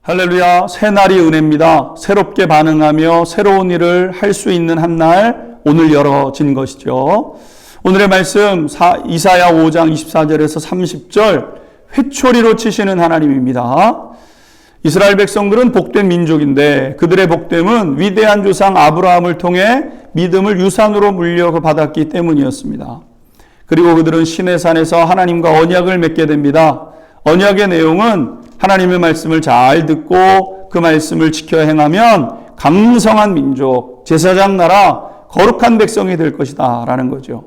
할렐루야, 새날이 은혜입니다. 새롭게 반응하며 새로운 일을 할 수 있는 한 날, 오늘 열어진 것이죠. 오늘의 말씀 이사야 5장 24절에서 30절, 회초리로 치시는 하나님입니다. 이스라엘 백성들은 복된 민족인데 그들의 복됨은 위대한 조상 아브라함을 통해 믿음을 유산으로 물려받았기 때문이었습니다. 그리고 그들은 시내 산에서 하나님과 언약을 맺게 됩니다. 언약의 내용은 하나님의 말씀을 잘 듣고 그 말씀을 지켜 행하면 강성한 민족, 제사장 나라, 거룩한 백성이 될 것이다 라는 거죠.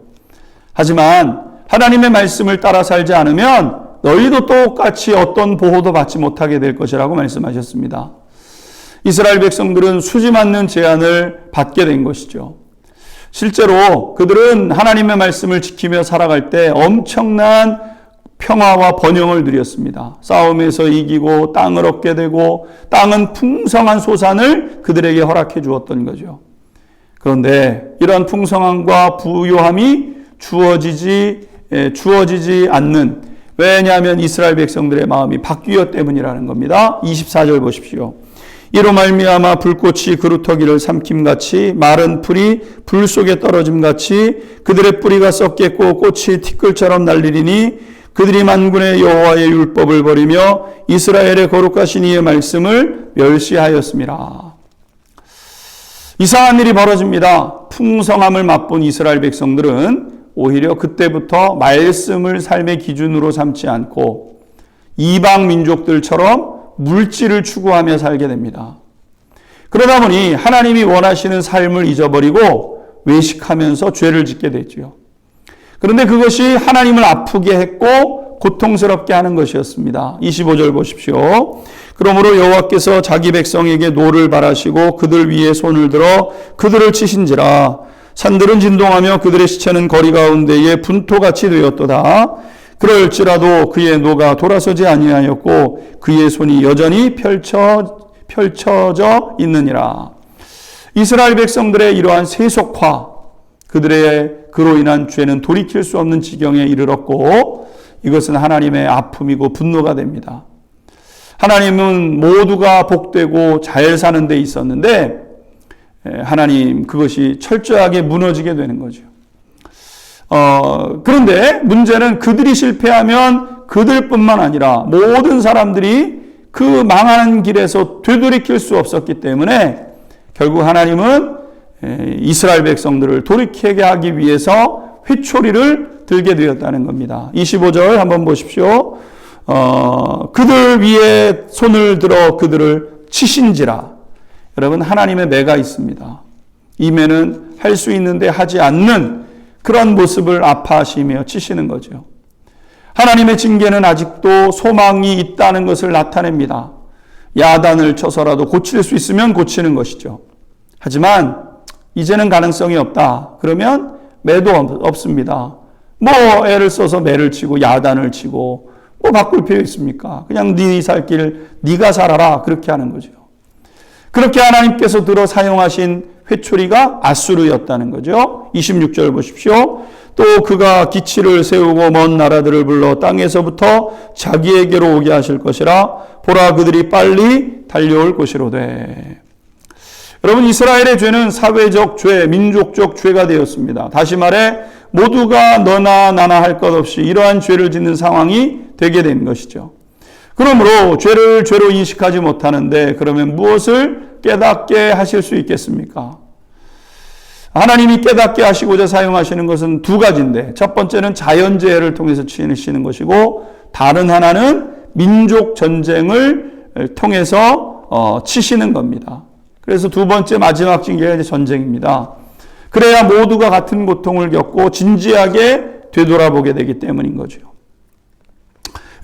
하지만 하나님의 말씀을 따라 살지 않으면 너희도 똑같이 어떤 보호도 받지 못하게 될 것이라고 말씀하셨습니다. 이스라엘 백성들은 수지 맞는 제한을 받게 된 것이죠. 실제로 그들은 하나님의 말씀을 지키며 살아갈 때 엄청난 평화와 번영을 누렸습니다. 싸움에서 이기고 땅을 얻게 되고 땅은 풍성한 소산을 그들에게 허락해 주었던 거죠. 그런데 이러한 풍성함과 부요함이 주어지지 않는, 왜냐하면 이스라엘 백성들의 마음이 바뀌었기 때문이라는 겁니다. 24절 보십시오. 이로 말미암아 불꽃이 그루터기를 삼킴같이 마른 풀이 불 속에 떨어짐같이 그들의 뿌리가 썩겠고 꽃이 티끌처럼 날리리니 그들이 만군의 여호와의 율법을 버리며 이스라엘의 거룩하신 이의 말씀을 멸시하였습니다. 이상한 일이 벌어집니다. 풍성함을 맛본 이스라엘 백성들은 오히려 그때부터 말씀을 삶의 기준으로 삼지 않고 이방 민족들처럼 물질을 추구하며 살게 됩니다. 그러다 보니 하나님이 원하시는 삶을 잊어버리고 외식하면서 죄를 짓게 되죠. 그런데 그것이 하나님을 아프게 했고 고통스럽게 하는 것이었습니다. 25절 보십시오. 그러므로 여호와께서 자기 백성에게 노를 바라시고 그들 위에 손을 들어 그들을 치신지라. 산들은 진동하며 그들의 시체는 거리 가운데에 분토같이 되었도다. 그럴지라도 그의 노가 돌아서지 아니하였고 그의 손이 여전히 펼쳐져 있느니라. 이스라엘 백성들의 이러한 세속화, 그들의 그로 인한 죄는 돌이킬 수 없는 지경에 이르렀고 이것은 하나님의 아픔이고 분노가 됩니다. 하나님은 모두가 복되고 잘 사는 데 있었는데 하나님 그것이 철저하게 무너지게 되는 거죠. 그런데 문제는 그들이 실패하면 그들뿐만 아니라 모든 사람들이 그 망하는 길에서 되돌이킬 수 없었기 때문에 결국 하나님은 이스라엘 백성들을 돌이키게 하기 위해서 회초리를 들게 되었다는 겁니다. 25절 한번 보십시오. 그들 위에 손을 들어 그들을 치신지라. 여러분, 하나님의 매가 있습니다. 이 매는 할 수 있는데 하지 않는 그런 모습을 아파하시며 치시는 거죠. 하나님의 징계는 아직도 소망이 있다는 것을 나타냅니다. 야단을 쳐서라도 고칠 수 있으면 고치는 것이죠. 하지만 이제는 가능성이 없다. 그러면 매도 없습니다. 뭐 애를 써서 매를 치고 야단을 치고 뭐 바꿀 필요 있습니까? 그냥 네 살 길 네가 살아라. 그렇게 하는 거죠. 그렇게 하나님께서 들어 사용하신 회초리가 아수르였다는 거죠. 26절 보십시오. 또 그가 기치를 세우고 먼 나라들을 불러 땅에서부터 자기에게로 오게 하실 것이라. 보라 그들이 빨리 달려올 것이로되. 여러분, 이스라엘의 죄는 사회적 죄, 민족적 죄가 되었습니다. 다시 말해 모두가 너나 나나 할 것 없이 이러한 죄를 짓는 상황이 되게 된 것이죠. 그러므로 죄를 죄로 인식하지 못하는데 그러면 무엇을 깨닫게 하실 수 있겠습니까? 하나님이 깨닫게 하시고자 사용하시는 것은 두 가지인데 첫 번째는 자연재해를 통해서 치시는 것이고 다른 하나는 민족 전쟁을 통해서 치시는 겁니다. 그래서 두 번째 마지막 징계가 이제 전쟁입니다. 그래야 모두가 같은 고통을 겪고 진지하게 되돌아보게 되기 때문인 거죠.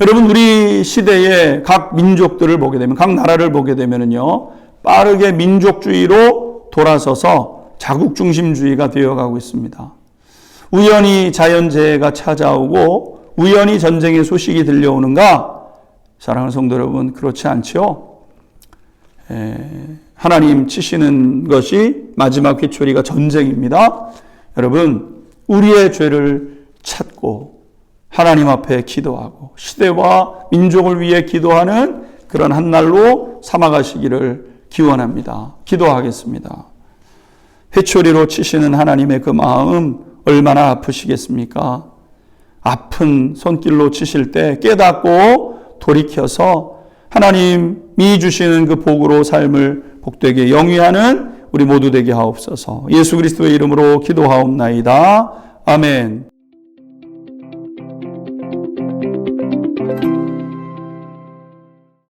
여러분, 우리 시대의 각 민족들을 보게 되면, 각 나라를 보게 되면은요, 빠르게 민족주의로 돌아서서 자국중심주의가 되어가고 있습니다. 우연히 자연재해가 찾아오고 우연히 전쟁의 소식이 들려오는가? 사랑하는 성도 여러분, 그렇지 않죠? 하나님 치시는 것이 마지막 회초리가 전쟁입니다. 여러분, 우리의 죄를 찾고 하나님 앞에 기도하고 시대와 민족을 위해 기도하는 그런 한 날로 삼아가시기를 기원합니다. 기도하겠습니다. 회초리로 치시는 하나님의 그 마음 얼마나 아프시겠습니까? 아픈 손길로 치실 때 깨닫고 돌이켜서 하나님이 주시는 그 복으로 삶을 복되게 영위하는 우리 모두 되게 하옵소서. 예수 그리스도의 이름으로 기도하옵나이다. 아멘.